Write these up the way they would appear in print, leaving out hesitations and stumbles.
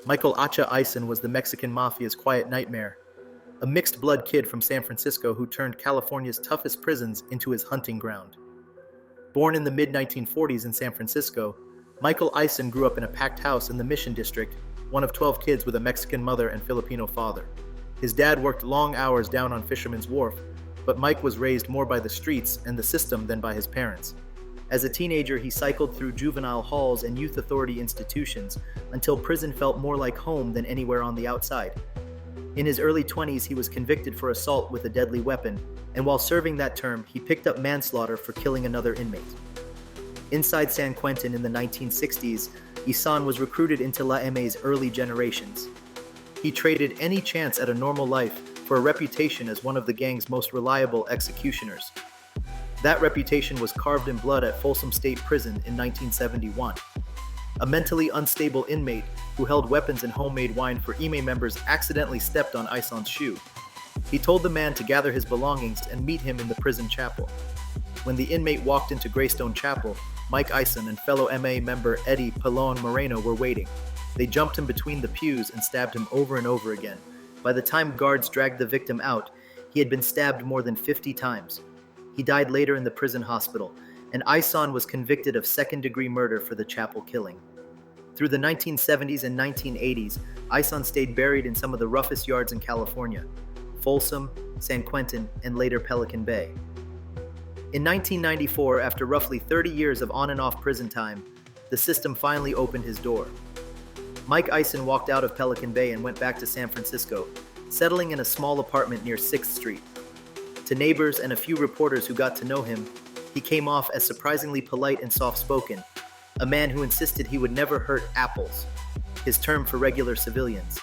Michael Acha Ison was the Mexican Mafia's quiet nightmare, a mixed-blood kid from San Francisco who turned California's toughest prisons into his hunting ground. Born in the mid-1940s in San Francisco, Michael Ison grew up in a packed house in the Mission District, one of 12 kids with a Mexican mother and Filipino father. His dad worked long hours down on Fisherman's Wharf, but Mike was raised more by the streets and the system than by his parents. As a teenager, he cycled through juvenile halls and youth authority institutions until prison felt more like home than anywhere on the outside. In his early 20s, he was convicted for assault with a deadly weapon, and while serving that term, he picked up manslaughter for killing another inmate. Inside San Quentin in the 1960s, Ison was recruited into La MA's early generations. He traded any chance at a normal life for a reputation as one of the gang's most reliable executioners. That reputation was carved in blood at Folsom State Prison in 1971. A mentally unstable inmate who held weapons and homemade wine for IME members accidentally stepped on Ison's shoe. He told the man to gather his belongings and meet him in the prison chapel. When the inmate walked into Greystone Chapel, Mike Ison and fellow MA member Eddie Pelon Moreno were waiting. They jumped him between the pews and stabbed him over and over again. By the time guards dragged the victim out, he had been stabbed more than 50 times. He died later in the prison hospital, and Ison was convicted of second-degree murder for the chapel killing. Through the 1970s and 1980s, Ison stayed buried in some of the roughest yards in California: Folsom, San Quentin, and later Pelican Bay. In 1994, after roughly 30 years of on and off prison time, the system finally opened his door. Mike Ison walked out of Pelican Bay and went back to San Francisco, settling in a small apartment near 6th Street. To neighbors and a few reporters who got to know him, he came off as surprisingly polite and soft-spoken, a man who insisted he would never hurt apples, his term for regular civilians.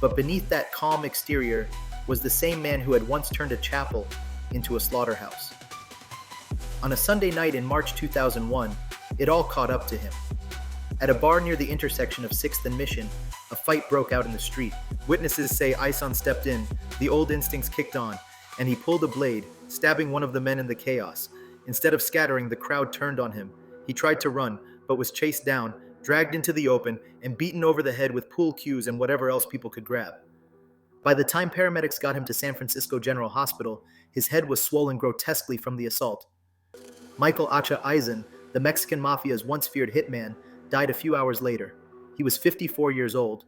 But beneath that calm exterior was the same man who had once turned a chapel into a slaughterhouse. On a Sunday night in March 2001, it all caught up to him. At a bar near the intersection of 6th and Mission, a fight broke out in the street. Witnesses say Ison stepped in, the old instincts kicked on, and he pulled a blade, stabbing one of the men in the chaos. Instead of scattering, the crowd turned on him. He tried to run, but was chased down, dragged into the open, and beaten over the head with pool cues and whatever else people could grab. By the time paramedics got him to San Francisco General Hospital, his head was swollen grotesquely from the assault. Michael Acha Ison, the Mexican Mafia's once-feared hitman, died a few hours later. He was 54 years old,